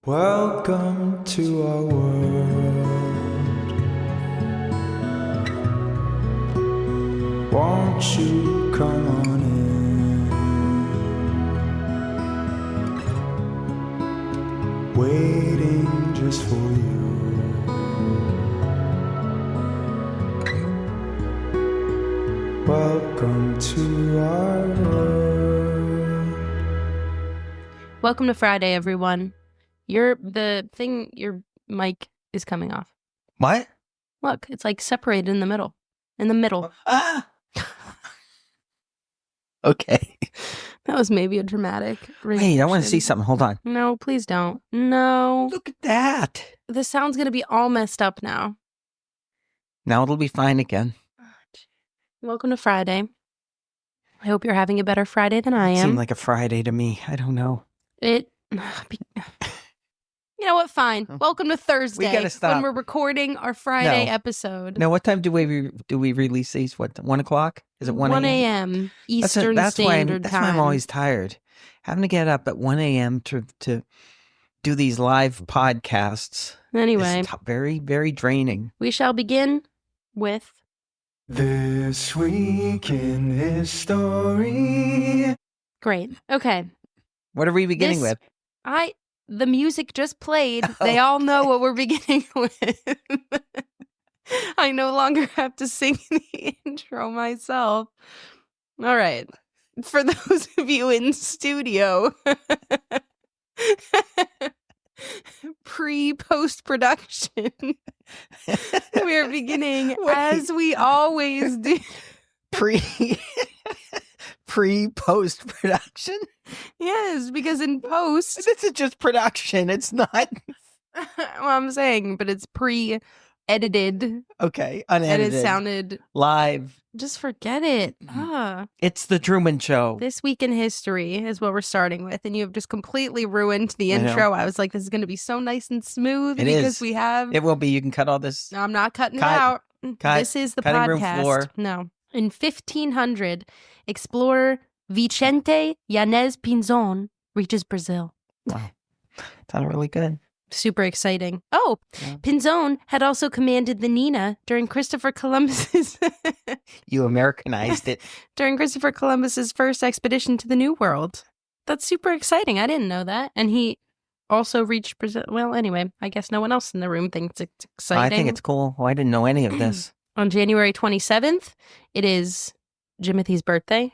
Welcome to our world. Won't you come on in? Waiting just for you. Welcome to our world. Welcome to Friday, everyone. Your mic is coming off. What? Look, it's like separated in the middle. In the middle. Ah! Okay. That was maybe a dramatic reaction. Wait, I want to see something. Hold on. No, please don't. No. Look at that. The sound's going to be all messed up now. Now it'll be fine again. Welcome to Friday. I hope you're having a better Friday than I am. It seemed like a Friday to me. I don't know. You know what? Fine. Welcome to Thursday. We gotta stop. When we're recording our Friday episode. Now, what time do we release these? What, 1 o'clock? Is it 1 a.m.? 1 a.m. Eastern Standard That's Time. why I'm always tired. Having to get up at 1 a.m. to do these live podcasts. Anyway. Is very, very draining. We shall begin with... This week in history. Great. Okay. What are we beginning with? The music just played. They all know what we're beginning with. I no longer have to sing the intro myself. All right. For those of you in studio, pre-post-production, we're beginning as we always do. Pre-post-production? Yes, because in post... This is just production. It's not... Well, I'm saying, but it's pre-edited. Okay, unedited. And it sounded... Live. Just forget it. It's the Truman Show. This week in history is what we're starting with, and you have just completely ruined the intro. I was like, this is going to be so nice and smooth we have... It will be. You can cut all this. No, I'm not cutting it out. This is the podcast. Room floor. No. In 1500, explorer Vicente Yanez Pinzon reaches Brazil. Wow. Sounded really good. Super exciting. Oh, yeah. Pinzon had also commanded the Nina during Christopher Columbus's... You Americanized it. During Christopher Columbus's first expedition to the New World. That's super exciting. I didn't know that. And he also reached Brazil. Well, anyway, I guess no one else in the room thinks it's exciting. I think it's cool. Oh, I didn't know any of this. On January 27th, it is Jimothy's birthday.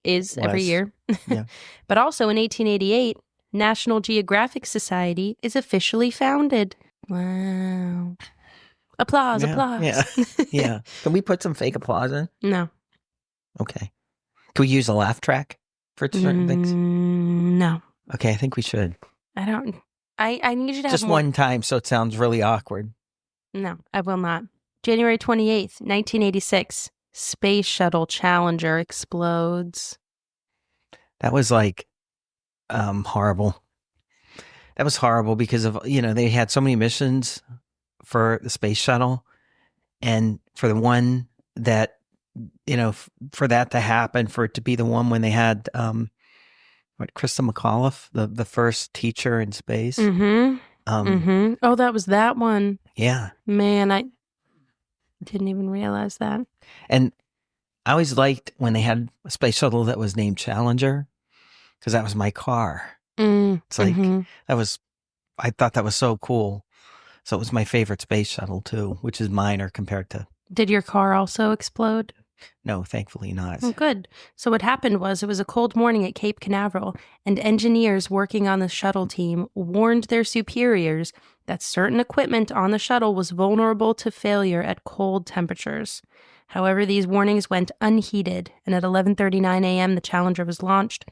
Is every year. Yeah. But also in 1888, National Geographic Society is officially founded. Wow. Applause. Yeah. Yeah. Can we put some fake applause in? No. Okay. Can we use a laugh track for certain things? No. Okay, I think we should. I need you to have just more. one time so it sounds really awkward. No, I will not. January 28th, 1986, Space Shuttle Challenger explodes. That was like horrible. That was horrible because of, they had so many missions for the space shuttle, and for the one that, for that to happen, for it to be the one when they had, Krista McAuliffe, the first teacher in space. Mm-hmm. Oh, that was that one. Yeah. Man, I didn't even realize that. And I always liked when they had a space shuttle that was named Challenger, because that was my car. It's like, I thought that was so cool. So it was my favorite space shuttle too, which is minor compared to... Did your car also explode? No, thankfully not. Oh, good. So what happened was, it was a cold morning at Cape Canaveral, and engineers working on the shuttle team warned their superiors that certain equipment on the shuttle was vulnerable to failure at cold temperatures. However, these warnings went unheeded, and at 11:39 a.m., the Challenger was launched.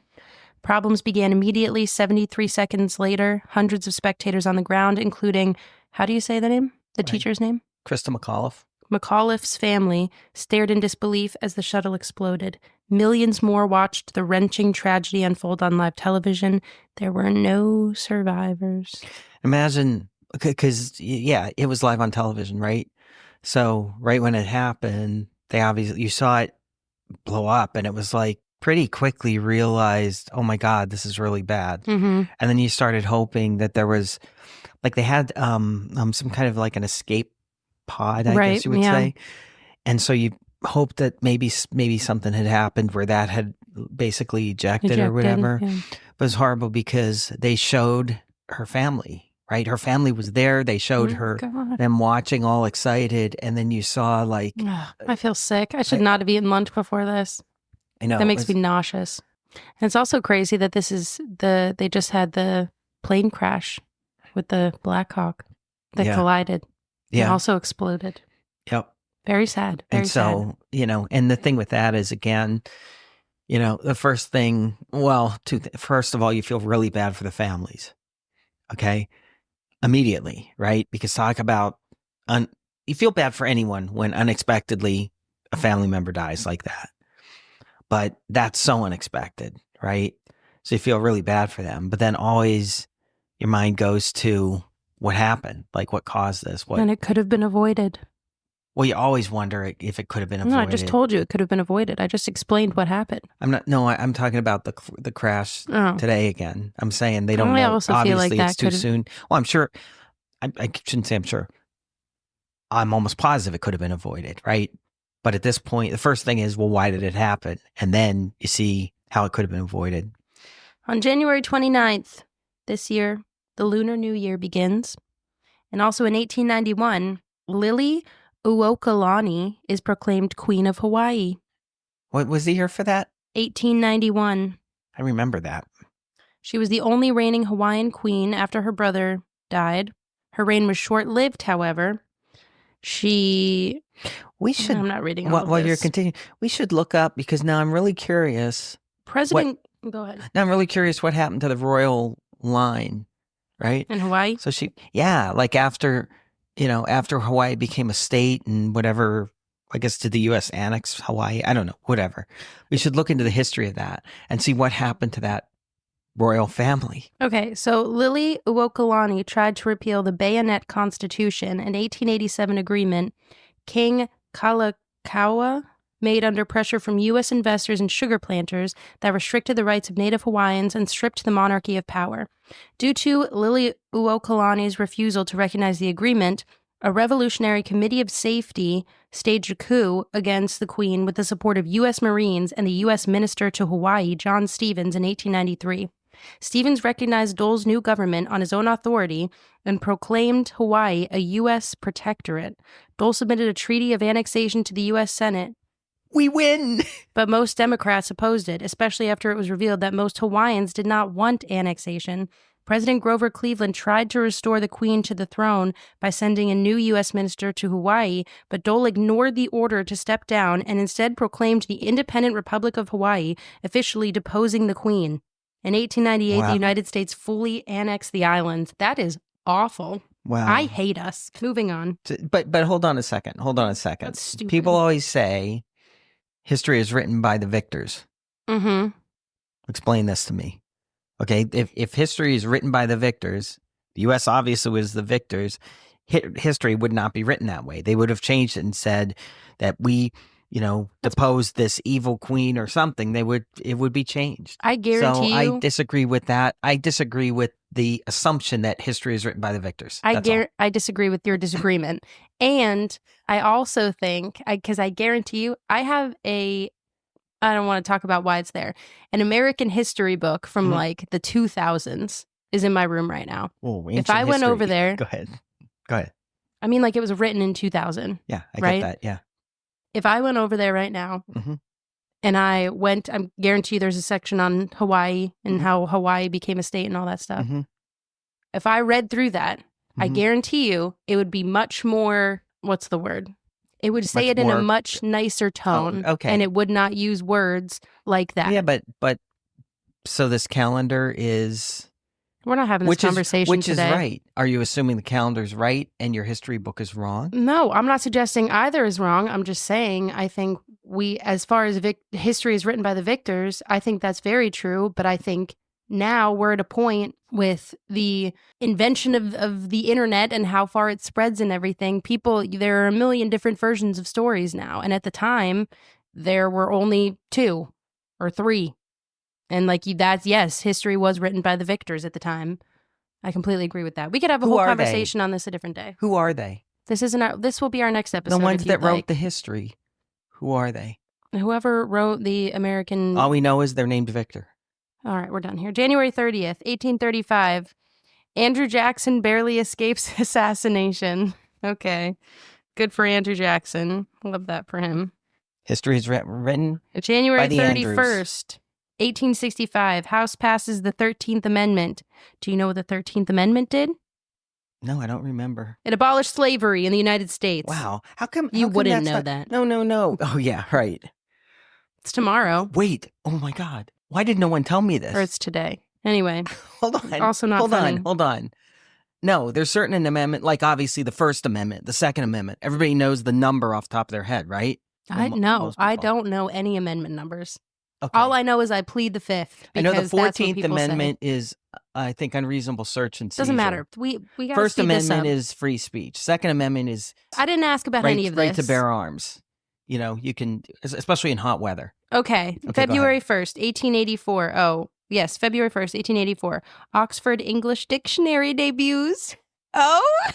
Problems began immediately. 73 seconds later, hundreds of spectators on the ground, including, how do you say the name? The teacher's name? Krista McAuliffe. McAuliffe's family stared in disbelief as the shuttle exploded. Millions more watched the wrenching tragedy unfold on live television. There were no survivors. Imagine, because, it was live on television, right? So right when it happened, you saw it blow up, and it was like pretty quickly realized, oh my God, this is really bad. Mm-hmm. And then you started hoping that there was, like, they had some kind of like an escape pod, I Right, guess you would yeah. say. And so you hoped that maybe something had happened where that had basically ejected or whatever. Yeah. But it was horrible because they showed her family, right? Her family was there. They showed her, God. them watching all excited. And then you saw like, Ugh, I feel sick. I should not have eaten lunch before this. I know. That makes me nauseous. And it's also crazy that they just had the plane crash with the Black Hawk that Yeah. collided and Yeah. also exploded. Yep. Very sad. Very And so, and the thing with that is, again, the first thing, well, first of all, you feel really bad for the families. Okay. Immediately, right? Because talk about, you feel bad for anyone when unexpectedly a family member dies like that. But that's so unexpected, right? So you feel really bad for them. But then always your mind goes to what happened, like what caused this. And it could have been avoided. Well, you always wonder if it could have been avoided. No, I just told you it could have been avoided. I just explained what happened. I'm talking about the crash today again. I'm saying they don't know. I also feel like Obviously, that it's too soon. Well, I'm sure. I shouldn't say I'm sure. I'm almost positive it could have been avoided, right? But at this point, the first thing is, well, why did it happen? And then you see how it could have been avoided. On January 29th this year, the Lunar New Year begins. And also in 1891, Lily Uokalani is proclaimed Queen of Hawaii. What was the year for that? 1891. I remember that. She was the only reigning Hawaiian queen after her brother died. Her reign was short-lived, however. I'm not reading all of while this. you're continuing. We should look up, because now I'm really curious. Go ahead. Now I'm really curious what happened to the royal line, right? In Hawaii? So like after Hawaii became a state and whatever, I guess, did the U.S. annex Hawaii? I don't know, whatever. We should look into the history of that and see what happened to that royal family. Okay, so Lily Uokalani tried to repeal the Bayonet Constitution, an 1887 agreement King Kalakaua made under pressure from U.S. investors and sugar planters that restricted the rights of Native Hawaiians and stripped the monarchy of power. Due to Lily Uokalani's refusal to recognize the agreement, a revolutionary committee of safety staged a coup against the Queen with the support of U.S. Marines and the U.S. Minister to Hawaii, John Stevens, in 1893. Stevens recognized Dole's new government on his own authority and proclaimed Hawaii a U.S. protectorate. Dole submitted a treaty of annexation to the U.S. Senate. We win! But most Democrats opposed it, especially after it was revealed that most Hawaiians did not want annexation. President Grover Cleveland tried to restore the Queen to the throne by sending a new U.S. minister to Hawaii, but Dole ignored the order to step down and instead proclaimed the Independent Republic of Hawaii, officially deposing the Queen. In 1898, Wow. The United States fully annexed the islands. That is awful. Wow. I hate us. Moving on. But hold on a second. That's stupid. People always say history is written by the victors. Mm-hmm. Explain this to me. Okay, if history is written by the victors, the U.S. obviously was the victors, history would not be written that way. They would have changed it and said that we, deposed this evil queen or something. It would be changed. I guarantee you. So I disagree with that. I disagree with the assumption that history is written by the victors. I disagree with your disagreement. And I also think, because I guarantee you, I have I don't want to talk about why it's there. An American history book from like the 2000s is in my room right now. Oh, if I went over there. Go ahead. I mean, like it was written in 2000. Yeah, I right? get that. Yeah. If I went over there right now and I guarantee there's a section on Hawaii and how Hawaii became a state and all that stuff. If I read through that, I guarantee you it would be much more, what's the word? It would say it in a much nicer tone. Okay. And it would not use words like that. Yeah, but so this calendar is... We're not having this conversation which today. Which is right. Are you assuming the calendar's right and your history book is wrong? No, I'm not suggesting either is wrong. I'm just saying I think as far as history is written by the victors, I think that's very true. But I think now we're at a point with the invention of the internet and how far it spreads and everything. There are a million different versions of stories now. And at the time, there were only two or 3. And yes, history was written by the victors at the time. I completely agree with that. We could have a Who whole are conversation on this a different day. Who are they? This will be our next episode. The ones if that you'd wrote like. the history. Who are they? Whoever wrote the American. All we know is they're named Victor. All right, we're done here. January 30th, 1835. Andrew Jackson barely escapes assassination. Okay. Good for Andrew Jackson. Love that for him. History is written January by the 31st, 1865. House passes the 13th Amendment. Do you know what the 13th Amendment did? No, I don't remember. It abolished slavery in the United States. Wow. How come You wouldn't that's know not- that. No. Oh, yeah, right. It's tomorrow. Wait. Oh, my God. Why did no one tell me this? Or it's today. Anyway. Hold on. Also not funny. Hold on. No, there's certain an amendment, like obviously the First Amendment, the Second Amendment. Everybody knows the number off the top of their head, right? I Most I people. don't know any amendment numbers. Okay. All I know is I plead the 5th. I know the because that's what 14th people say. Amendment is, I think, unreasonable search and seizure. Doesn't matter. We got First to speed this Amendment up. is free speech. Second Amendment is I didn't ask about any of this. right to bear arms. You know, you can, especially in hot weather. Okay. Okay, February 1st, 1884. Oh, yes, February 1st, 1884. Oxford English Dictionary debuts. Oh.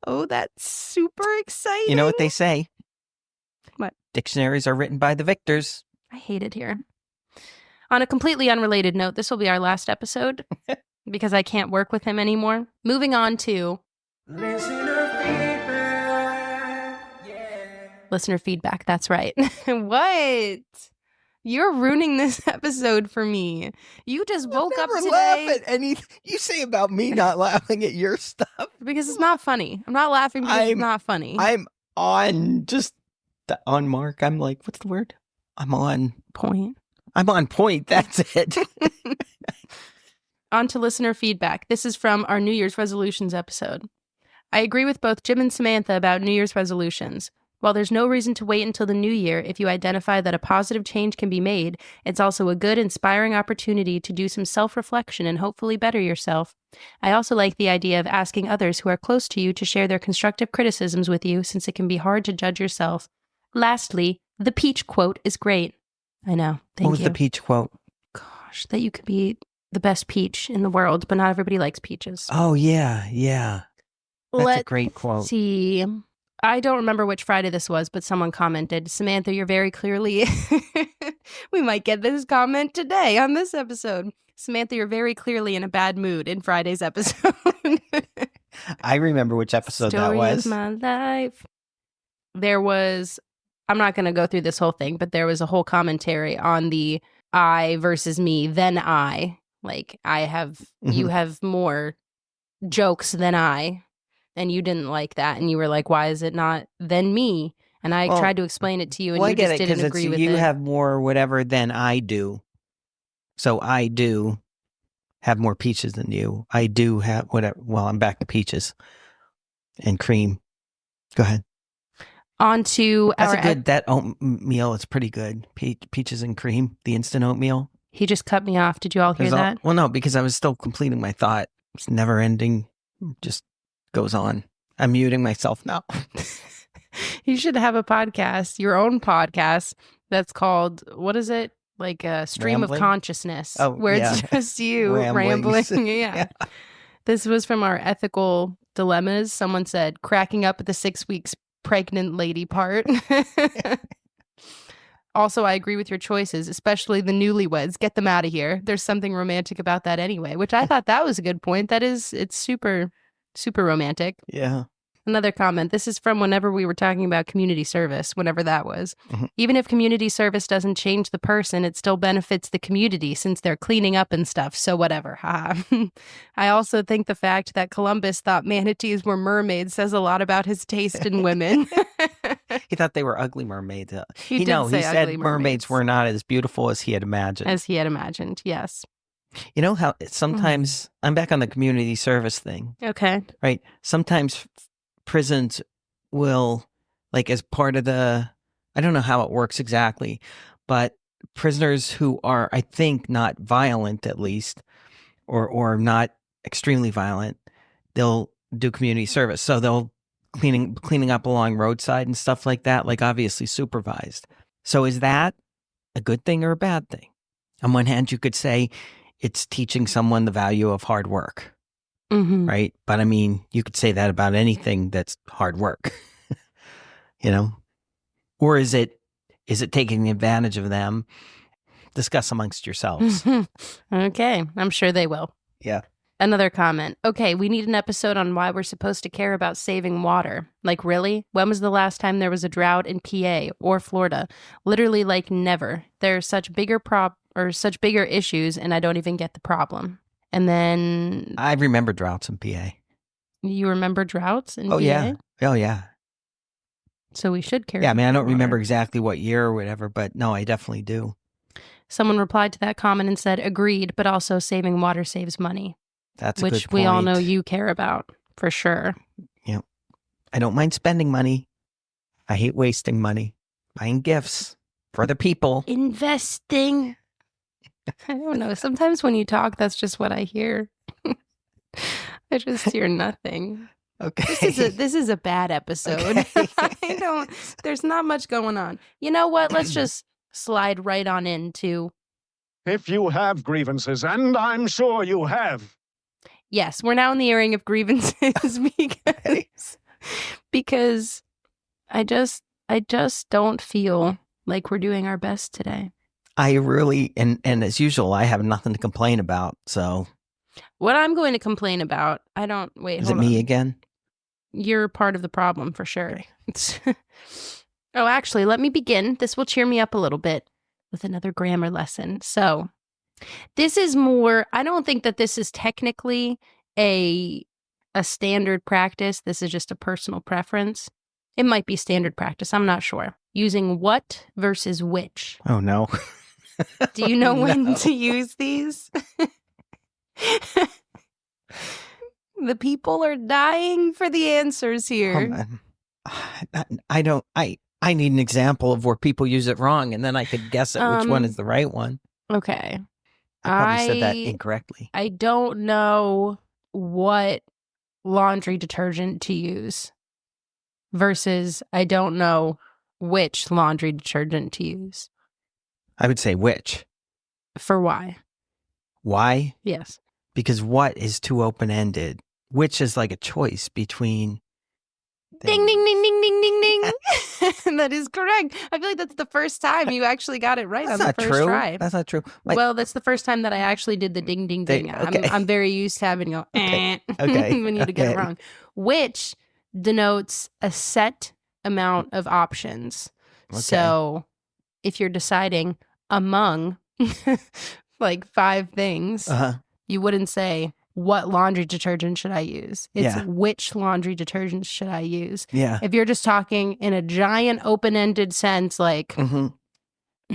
Oh, that's super exciting. You know what they say? What? Dictionaries are written by the victors. I hate it here. On a completely unrelated note, this will be our last episode because I can't work with him anymore. Moving on to Listener feedback. Yeah. listener feedback. That's right. What? You're ruining this episode for me. You just woke up Never today laugh at anything you say about me not laughing at your stuff. because it's not funny. I'm not laughing because it's not funny. I'm on mark. I'm like, what's the word? I'm on Point. point. That's it. On to listener feedback. This is from our New Year's resolutions episode. I agree with both Jim and Samantha about New Year's resolutions. While there's no reason to wait until the new year if you identify that a positive change can be made, it's also a good, inspiring opportunity to do some self-reflection and hopefully better yourself. I also like the idea of asking others who are close to you to share their constructive criticisms with you, since it can be hard to judge yourself. Lastly, the peach quote is great. I know. Thank What was you. the peach quote? Gosh, that you could be the best peach in the world, but not everybody likes peaches. Oh, yeah. That's a Let's great quote. see. I don't remember which Friday this was, but someone commented, Samantha, you're very clearly... We might get this comment today on this episode. Samantha, you're very clearly in a bad mood in Friday's episode. I remember which episode that Story was. of my life. There was... I'm not going to go through this whole thing, but there was a whole commentary on the I versus me, then I. Like, you have more jokes than I, and you didn't like that, and you were like, why is it not than me? And I tried to explain it to you, and I you get just it, didn't 'cause agree with you it. have more whatever than I do. So I do have more peaches than you. I do have whatever. Well, I'm back to peaches and cream. Go ahead. On to That's that oatmeal is pretty good. Peaches and cream, the instant oatmeal. He just cut me off. Did you all hear that? Well, no, because I was still completing my thought. It's never ending. Just goes on. I'm muting myself now. You should have a podcast, your own podcast, that's called, what is it? Like a stream Rambling? of consciousness. Oh, where yeah. it's just you Ramblings. rambling. Yeah. This was from our ethical dilemmas. Someone said, cracking up at the 6 weeks pregnant lady part. Also, I agree with your choices, especially the newlyweds. Get them out of here. There's something romantic about that anyway, which I thought that was a good point. It's super, super romantic. Yeah. Another comment. This is from whenever we were talking about community service, whenever that was. Mhm. Even if community service doesn't change the person, it still benefits the community since they're cleaning up and stuff. So whatever. Haha. I also think the fact that Columbus thought manatees were mermaids says a lot about his taste in women. He thought they were ugly mermaids. He did say he said ugly mermaids were not as beautiful as he had imagined. As he had imagined, yes. You know how sometimes I'm back on the community service thing, Okay. right? Sometimes prisons will, like, as part of the, I don't know how it works exactly, but prisoners who are, I think, not violent at least, or not extremely violent, they'll do community service. So they'll cleaning up along roadside and stuff like that, like obviously supervised. So is that a good thing or a bad thing? On one hand, you could say it's teaching someone the value of hard work, Mm-hmm. right? But I mean, you could say that about anything that's hard work, you know? Or is it taking advantage of them? Discuss amongst yourselves. Okay, I'm sure they will. Yeah. Another comment. Okay, we need an episode on why we're supposed to care about saving water. Like, really? When was the last time there was a drought in PA or Florida? Literally, like, never. There are such bigger issues, and I don't even get the problem. And then I remember droughts in PA. you remember droughts in Oh, PA? yeah. Oh, yeah. So we should care. Yeah, I mean, I don't about remember water. exactly what year or whatever, but no, I definitely do. Someone replied to that comment and said, agreed, but also saving water saves money. That's a good Which point. we all know you care about, for sure. Yeah. I don't mind spending money. I hate wasting money. Buying gifts for other people. Investing. I don't know. Sometimes when you talk, that's just what I hear. I just hear nothing. Okay. This is a bad episode. Okay. There's not much going on. You know what? Let's just slide right on into, If you have grievances, and I'm sure you have. yes, we're now in the airing of grievances because I just don't feel like we're doing our best today. I really, and as usual, I have nothing to complain about. So What I'm going to complain about, wait, is hold it me on. again? You're part of the problem for sure. Oh, actually, let me begin. This will cheer me up a little bit with another grammar lesson. So this is more, I don't think that this is technically a standard practice. This is just a personal preference. It might be standard practice. I'm not sure. Using what versus which. Oh, no. Do you know when No. to use these? The people are dying for the answers here. I don't, I need an example of where people use it wrong, and then I could guess at which one is the right one. Okay. I probably said that incorrectly. I don't know what laundry detergent to use versus I don't know which laundry detergent to use. I would say which. For why? Why? Yes. Because what is too open-ended. Which is like a choice between. Ding, ding, ding, ding, ding, ding, ding. That is correct. I feel like that's the first time you actually got it right That's on the not first true. try. That's not true. Well, that's the first time that I actually did the ding, ding, ding. Okay. I'm very used to having to go, Okay. Okay. when you to get it Okay. wrong. Which denotes a set amount of options. Okay. So if you're deciding among like 5 things, you wouldn't say, what laundry detergent should I use? It's Yeah. which laundry detergent should I use? Yeah. If you're just talking in a giant open-ended sense, like, Mm-hmm.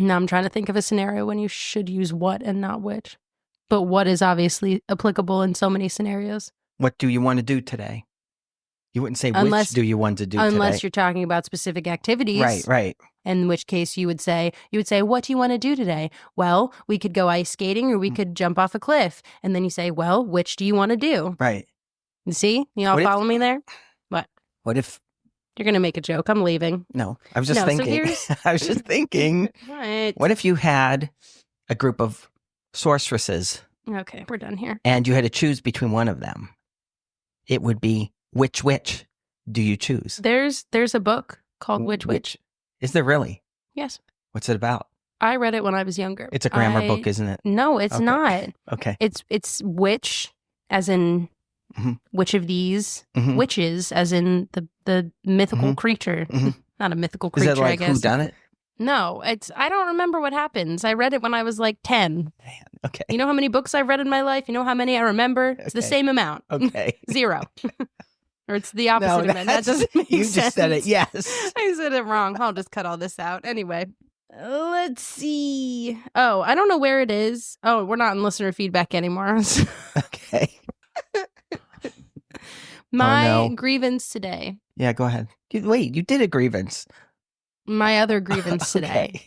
now I'm trying to think of a scenario when you should use what and not which. But what is obviously applicable in so many scenarios. What do you want to do today? You wouldn't say Unless- which do you want to do Unless today. you're talking about specific activities. Right, right. In which case you would say, what do you want to do today? Well, we could go ice skating or we could jump off a cliff. And then you say, well, which do you want to do? Right. You see? You all What if- follow me there? What? What if, You're going to make a joke. I'm leaving. no, I was just No, so thinking. here's- I was just thinking, what if you had a group of sorceresses Okay, we're done here. and you had to choose between one of them? It would be which do you choose? There's a book called Which. Is there really? Yes. What's it about? I read it when I was younger. It's a grammar book, isn't it? No, it's Okay. not. Okay. It's which, as in Mhm. which of these, Mhm. witches, as in the mythical Mhm. creature. Mhm. Not a mythical Is creature, that like I guess. who done it? No, I don't remember what happens. I read it when I was like 10. Okay. You know how many books I've read in my life? You know how many I remember? It's the Okay. same amount. Okay. 0. Or it's the opposite of that. That that's- doesn't make you sense. just said it. Yes. I said it wrong. I'll just cut all this out. Anyway, let's see. Oh, I don't know where it is. Oh, we're not in listener feedback anymore. Okay. My no. grievance today. Yeah, go ahead. Wait, you did a grievance. My other grievance today. Okay.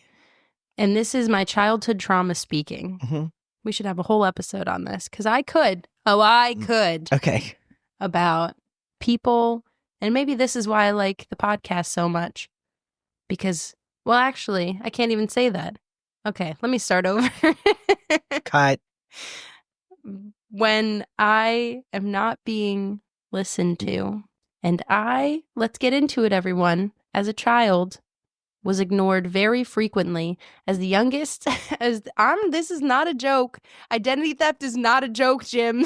And this is my childhood trauma speaking. Mhm. We should have a whole episode on this because I could. Oh, I could. Okay. About people. And maybe this is why I like the podcast so much. Because, well, actually, I can't even say that. Okay, let me start over. Cut. When I am not being listened to, and let's get into it, everyone, as a child, was ignored very frequently. As the youngest, this is not a joke. Identity theft is not a joke, Jim.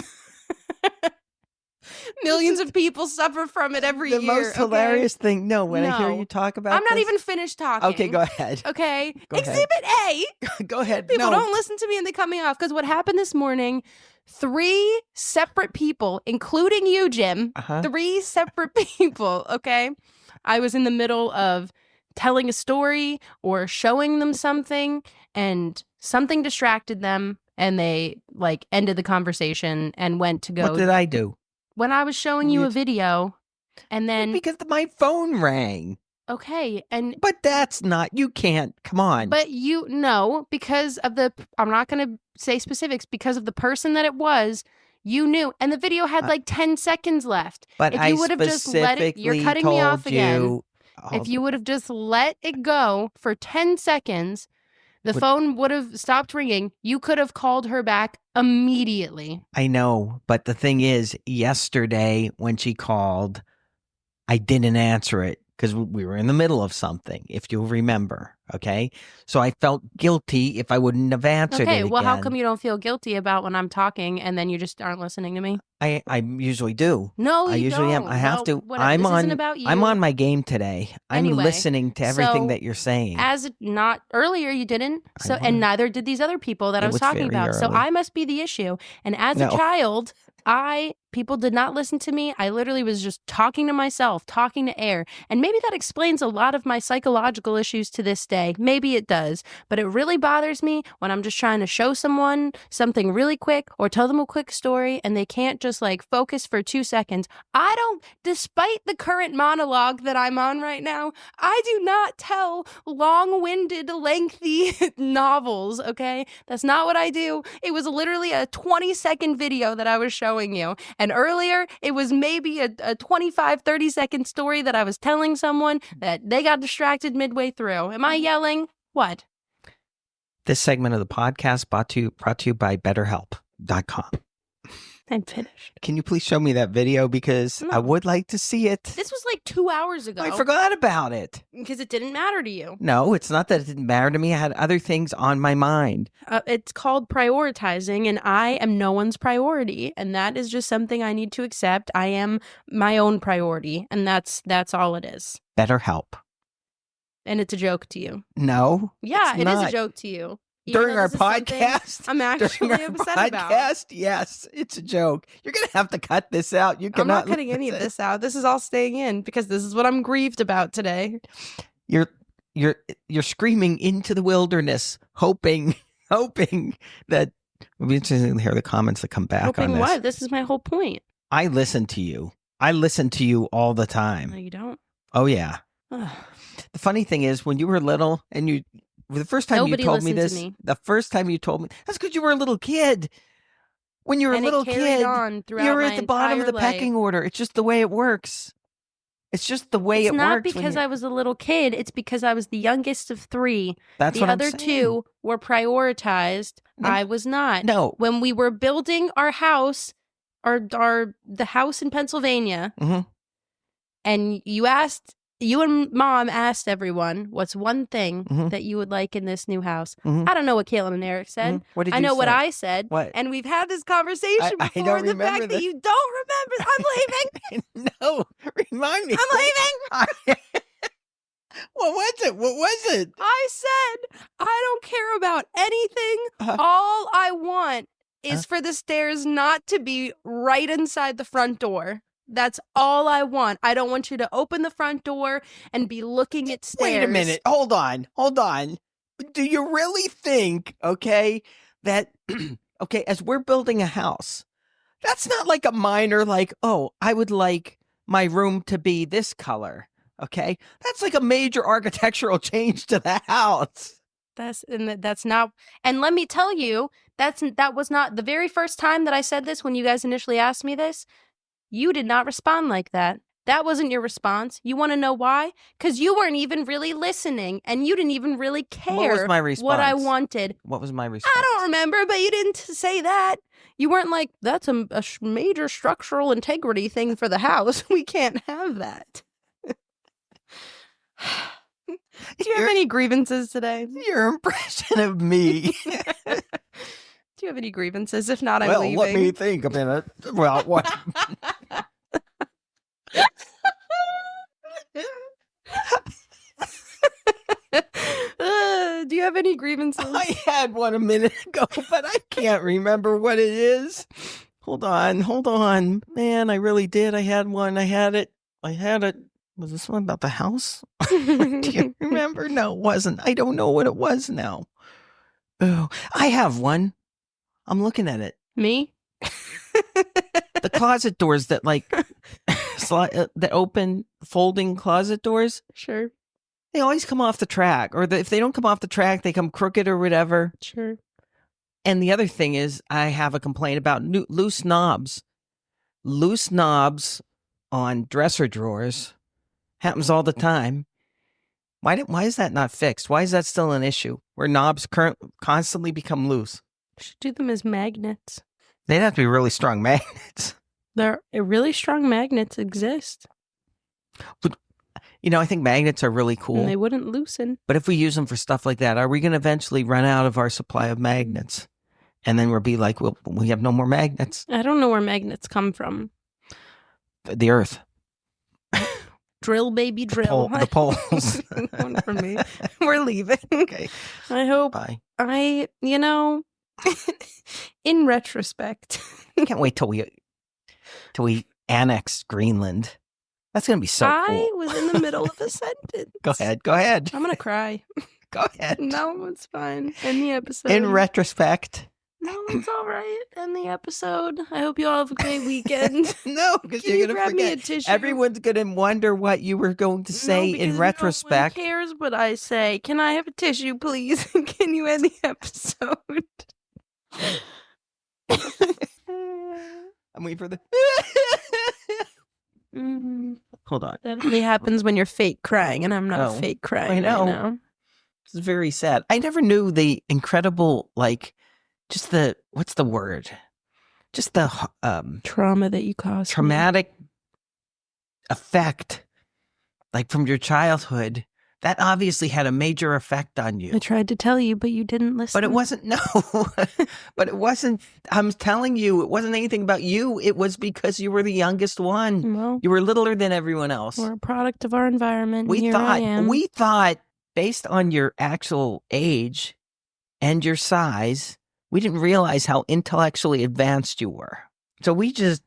Millions of people suffer from it every year. The most hilarious thing. No, when I hear No. you talk about I'm not this- even finished talking. Okay, go ahead. Okay. Go ahead. Exhibit A. Go ahead. People No. don't listen to me and they cut me off because what happened this morning, 3 separate people, including you, Jim, 3 separate people, okay? I was in the middle of telling a story or showing them something and something distracted them and they like ended the conversation and went to go. What did I do? When I was showing you a video and then. Because my phone rang. Okay. But that's not, you can't, come on. But because of I'm not going to say specifics, because of the person that it was, you knew. And the video had like 10 seconds left. But if I you would have just let it, you're cutting me off again. If you would have just let it go for 10 seconds, the phone would have stopped ringing. You could have called her back immediately. I know. But the thing is, yesterday when she called, I didn't answer it. Because we were in the middle of something, if you'll remember, okay? So I felt guilty if I wouldn't have answered it Okay, well, how again. come you don't feel guilty about when I'm talking and then you just aren't listening to me? I usually do. No, I you usually don't. am. I have to. Whatever. This isn't about you. I'm on my game today. I'm Anyway, listening to everything so that you're saying. Not earlier, you didn't. So, and neither did these other people that I was talking about. So I must be the issue. And as a child, people did not listen to me. I literally was just talking to myself, talking to air. And maybe that explains a lot of my psychological issues to this day. Maybe it does. But it really bothers me when I'm just trying to show someone something really quick or tell them a quick story and they can't just like focus for 2 seconds. Despite the current monologue that I'm on right now, I do not tell long-winded, lengthy novels, okay? That's not what I do. It was literally a 20-second video that I was showing you. And earlier, it was maybe a 25, 30-second story that I was telling someone that they got distracted midway through. Am I yelling? What? This segment of the podcast brought to you by BetterHelp.com. I'm finished. Can you please show me that video? Because I would like to see it. This was like 2 hours ago. I forgot about it. Because it didn't matter to you. No, it's not that it didn't matter to me. I had other things on my mind. It's called prioritizing, and I am no one's priority. And that is just something I need to accept. I am my own priority, and that's all it is. BetterHelp. And it's a joke to you. No. Yeah, it is a joke to you. During our podcast? I'm actually upset about. Yes, it's a joke. You're going to have to cut this out. You cannot. I'm not cutting any of this out. This is all staying in because this is what I'm grieved about today. You're screaming into the wilderness, hoping that we'll be interested to hear the comments that come back on this. What? This is my whole point. I listen to you. I listen to you all the time. No, you don't. Oh yeah. The funny thing is, when you were little and the first time Nobody you told me listened this, to me. the first time you told me, that's because you were a little kid. When you were a little kid, you're at the bottom of the pecking order. It's just the way it works. It's just the way it works. It's not because I was a little kid. It's because I was the youngest of 3. That's the what I'm other saying. 2 were prioritized. No. I was not. No. When we were building our house, the house in Pennsylvania, and you and Mom asked everyone, what's one thing that you would like in this new house? I don't know what Caitlin and Eric said. What did I you know say? what I said. What? And we've had this conversation I before. don't The remember fact this. that you don't remember. I'm leaving. No, remind me. I'm leaving. What was it? I said, I don't care about anything. All I want is for the stairs not to be right inside the front door. That's all I want. I don't want you to open the front door and be looking at stairs. Wait a minute. Hold on. Do you really think, that, as we're building a house, that's not like a minor, I would like my room to be this color. Okay. That's like a major architectural change to the house. That's not. And let me tell you, that was not the very first time that I said this when you guys initially asked me this. You did not respond like that. That wasn't your response. You want to know why? Because you weren't even really listening, and you didn't even really care What was my response? what I wanted. What was my response? I don't remember, but you didn't say that. You weren't like, that's a major structural integrity thing for the house. We can't have that. Do you have any grievances today? Your impression of me. Do you have any grievances? If not, I'm Well, leaving. let me think a minute. Well, what? Do you have any grievances? I had one a minute ago, but I can't remember what it is. Hold on. Man, I really did. I had one. I had it. Was this one about the house? Do you remember? No, it wasn't. I don't know what it was now. Oh, I have one. I'm looking at it. Me? The closet doors that that open, folding closet doors. Sure. They always come off the track, or if they don't come off the track, they come crooked or whatever. Sure. And the other thing is, I have a complaint about loose knobs. Loose knobs on dresser drawers happens all the time. Why is that not fixed? Why is that still an issue? Where knobs constantly become loose. Should do them as magnets. They'd have to be really strong magnets. They're really strong magnets exist. But, I think magnets are really cool. And they wouldn't loosen. But if we use them for stuff like that, are we going to eventually run out of our supply of magnets? And then we'll be like, well, we have no more magnets. I don't know where magnets come from. The earth. Drill, baby, drill. The poles. One for me. We're leaving. Okay. I hope. Bye. In retrospect. I can't wait till we annex Greenland. That's going to be so cool. I was in the middle of a sentence. Go ahead. I'm going to cry. Go ahead. No, it's fine. End the episode. In retrospect. No, it's all right. End the episode. I hope you all have a great weekend. No, because you're going to grab me a forget. tissue? Everyone's going to wonder what you were going to say in retrospect. No one cares what I say. Can I have a tissue, please? Can you end the episode? I'm waiting for the... Hold on. That only happens when you're fake crying, and I'm not fake crying. I know. Right now. It's very sad. I never knew the incredible, just the, what's the word? Just the trauma that you caused. Traumatic effect, from your childhood. That obviously had a major effect on you. I tried to tell you, but you didn't listen. But it wasn't, but it wasn't, I'm telling you, it wasn't anything about you. It was because you were the youngest one. Well, you were littler than everyone else. We're a product of our environment. We thought, based on your actual age and your size, we didn't realize how intellectually advanced you were. So we just...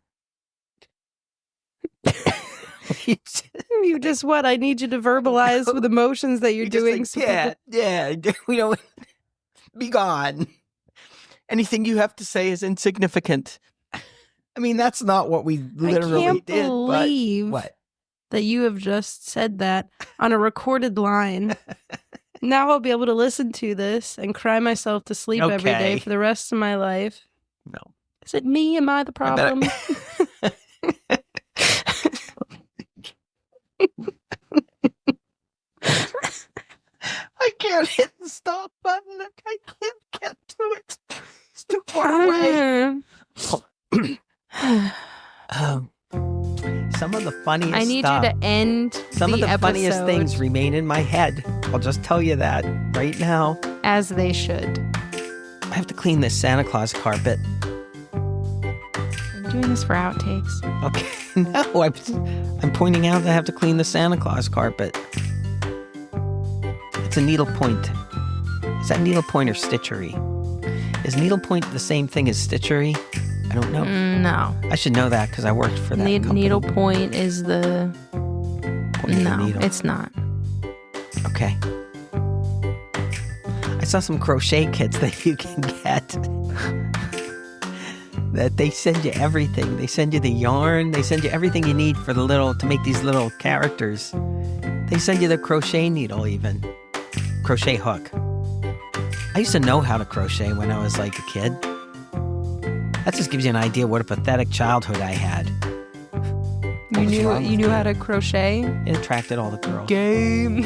You just what? I need you to verbalize with emotions that you're doing. We don't... Be gone. Anything you have to say is insignificant. I mean, that's not what we literally did. I can't believe what? That you have just said that on a recorded line. Now I'll be able to listen to this and cry myself to sleep every day for the rest of my life. No. Is it me? Am I the problem? I can't hit the stop button. I can't get to it. It's too far away. Some of the funniest I need you to end Some of the episode funniest things remain in my head. I'll just tell you that right now. As they should. I have to clean this Santa Claus carpet. I'm doing this for outtakes. Okay. No, I'm pointing out that I have to clean the Santa Claus carpet. It's a needlepoint. Is that needlepoint or stitchery? Is needlepoint the same thing as stitchery? I don't know. No. I should know that because I worked for that company. Needlepoint is the... needle. It's not. Okay. I saw some crochet kits that you can get. That they send you everything. They send you the yarn. They send you everything you need for to make these little characters. They send you the crochet needle even. Crochet hook. I used to know how to crochet when I was a kid. That just gives you an idea what a pathetic childhood I had. You knew how to crochet? It attracted all the girls. Game.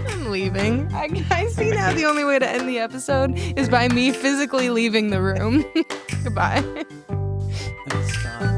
I'm leaving. I see now the only way to end the episode is by me physically leaving the room. Goodbye. Stop.